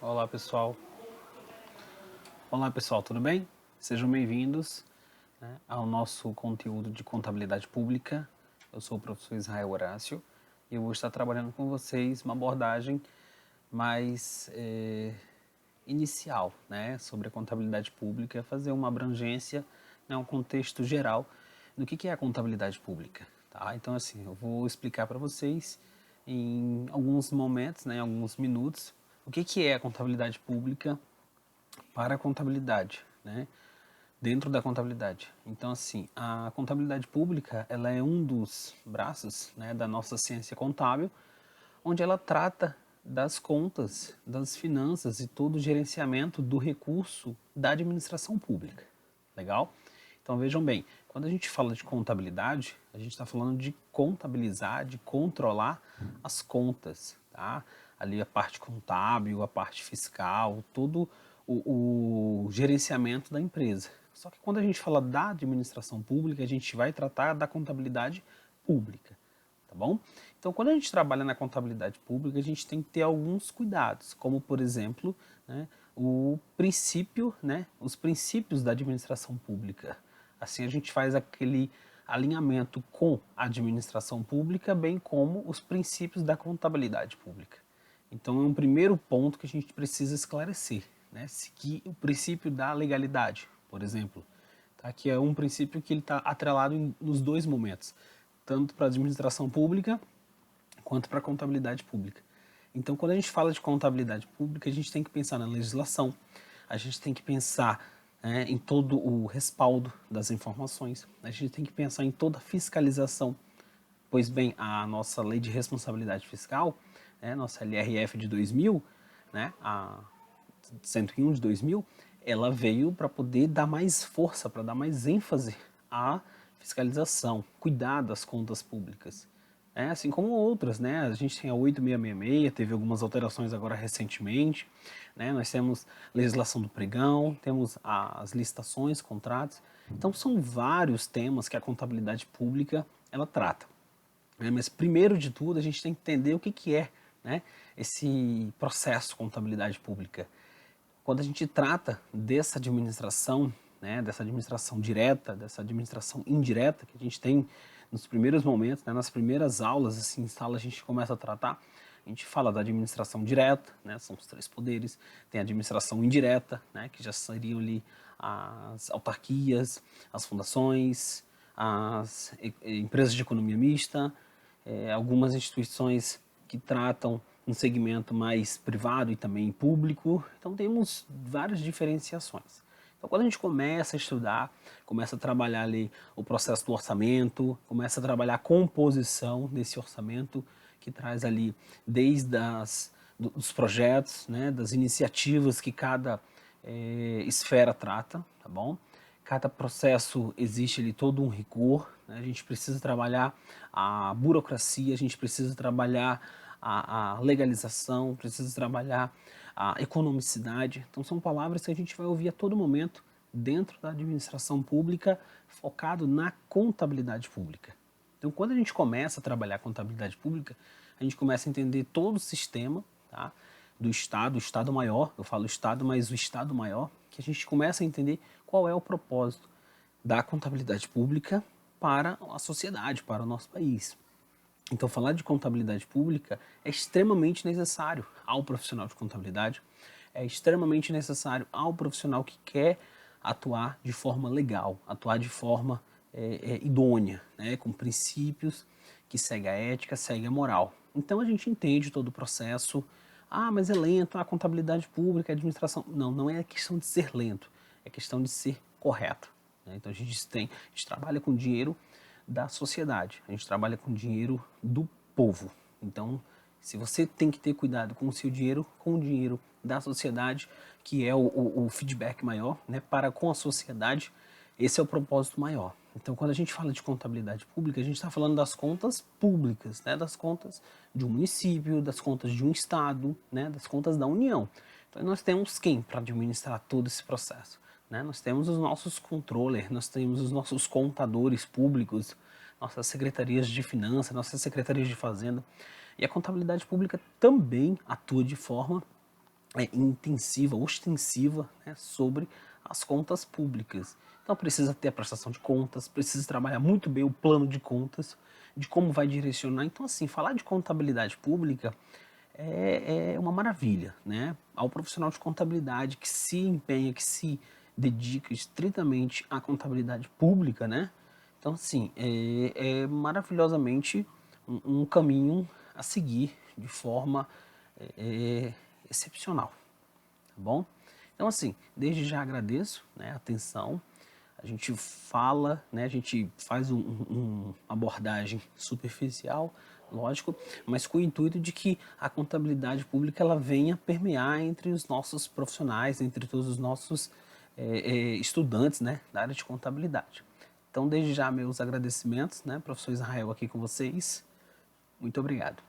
Olá pessoal, tudo bem? Sejam bem-vindos, ao nosso conteúdo de contabilidade pública. Eu sou o professor Israel Horácio e eu vou estar trabalhando com vocês uma abordagem mais inicial, sobre a contabilidade pública, fazer uma abrangência, um contexto geral do que é a contabilidade pública. Tá? Então, assim, eu vou explicar para vocês em alguns momentos, em alguns minutos, o que é a contabilidade pública para a contabilidade, dentro da contabilidade. Então, assim, a contabilidade pública, ela é um dos braços, da nossa ciência contábil, onde ela trata das contas, das finanças e todo o gerenciamento do recurso da administração pública. Legal? Então vejam bem, quando a gente fala de contabilidade, a gente está falando de contabilizar, de controlar as contas, tá? Ali a parte contábil, a parte fiscal, todo o gerenciamento da empresa. Só que quando a gente fala da administração pública, a gente vai tratar da contabilidade pública, tá bom? Então, quando a gente trabalha na contabilidade pública, a gente tem que ter alguns cuidados, como, por exemplo, o princípio, os princípios da administração pública. Assim, a gente faz aquele alinhamento com a administração pública, bem como os princípios da contabilidade pública. Então, é um primeiro ponto que a gente precisa esclarecer, seguir o princípio da legalidade, por exemplo, tá? Que é um princípio que ele está atrelado nos dois momentos, tanto para a administração pública quanto para a contabilidade pública. Então, quando a gente fala de contabilidade pública, a gente tem que pensar na legislação, a gente tem que pensar em todo o respaldo das informações, a gente tem que pensar em toda a fiscalização. Pois bem, a nossa Lei de Responsabilidade Fiscal, nossa LRF de 2000, a 101 de 2000, ela veio para poder dar mais força, para dar mais ênfase à fiscalização, cuidar das contas públicas. Assim como outras, a gente tem a 8666, teve algumas alterações agora recentemente, nós temos legislação do pregão, temos as licitações, contratos, então são vários temas que a contabilidade pública ela trata. Mas primeiro de tudo a gente tem que entender o que é esse processo de contabilidade pública. Quando a gente trata dessa administração, dessa administração direta, dessa administração indireta que a gente tem nos primeiros momentos, nas primeiras aulas, assim, em sala a gente começa a tratar, a gente fala da administração direta, são os três poderes, tem a administração indireta, que já seriam ali as autarquias, as fundações, as empresas de economia mista, algumas instituições que tratam um segmento mais privado e também público. Então temos várias diferenciações. Então quando a gente começa a estudar, começa a trabalhar ali o processo do orçamento, começa a trabalhar a composição desse orçamento, que traz ali desde dos projetos, das iniciativas que cada esfera trata, tá bom? Cada processo existe ali todo um rigor, a gente precisa trabalhar a burocracia, a gente precisa trabalhar a legalização, precisa trabalhar a economicidade. Então são palavras que a gente vai ouvir a todo momento dentro da administração pública, focado na contabilidade pública. Então quando a gente começa a trabalhar a contabilidade pública, a gente começa a entender todo o sistema, tá? Do Estado, o Estado maior, eu falo Estado, mas o Estado maior, que a gente começa a entender qual é o propósito da contabilidade pública para a sociedade, para o nosso país. Então, falar de contabilidade pública é extremamente necessário ao profissional de contabilidade, é extremamente necessário ao profissional que quer atuar de forma legal, atuar de forma idônea, com princípios que segue a ética, segue a moral. Então, a gente entende todo o processo. Ah, mas é lento, a contabilidade pública, a administração. Não, não é questão de ser lento, é questão de ser correto. Então, a gente trabalha com dinheiro da sociedade, a gente trabalha com dinheiro do povo. Então, se você tem que ter cuidado com o seu dinheiro, com o dinheiro da sociedade, que é o feedback maior, para com a sociedade, esse é o propósito maior. Então, quando a gente fala de contabilidade pública, a gente está falando das contas públicas, das contas de um município, das contas de um estado, das contas da União. Então, nós temos quem para administrar todo esse processo? Nós temos os nossos controllers, nós temos os nossos contadores públicos, nossas secretarias de finanças, nossas secretarias de fazenda. E a contabilidade pública também atua de forma intensiva, ostensiva, né, sobre as contas públicas. Então precisa ter a prestação de contas, precisa trabalhar muito bem o plano de contas, de como vai direcionar. Então, assim, falar de contabilidade pública é uma maravilha, né? Ao profissional de contabilidade que se empenha, que se dedica estritamente à contabilidade pública, né? Então, assim, é maravilhosamente um caminho a seguir de forma é, excepcional, tá bom? Então, assim, desde já agradeço, né, a atenção. A gente fala, né, a gente faz uma abordagem superficial, lógico, mas com o intuito de que a contabilidade pública ela venha permear entre os nossos profissionais, entre todos os nossos estudantes, né, da área de contabilidade. Então, desde já, meus agradecimentos, né, professor Israel aqui com vocês. Muito obrigado.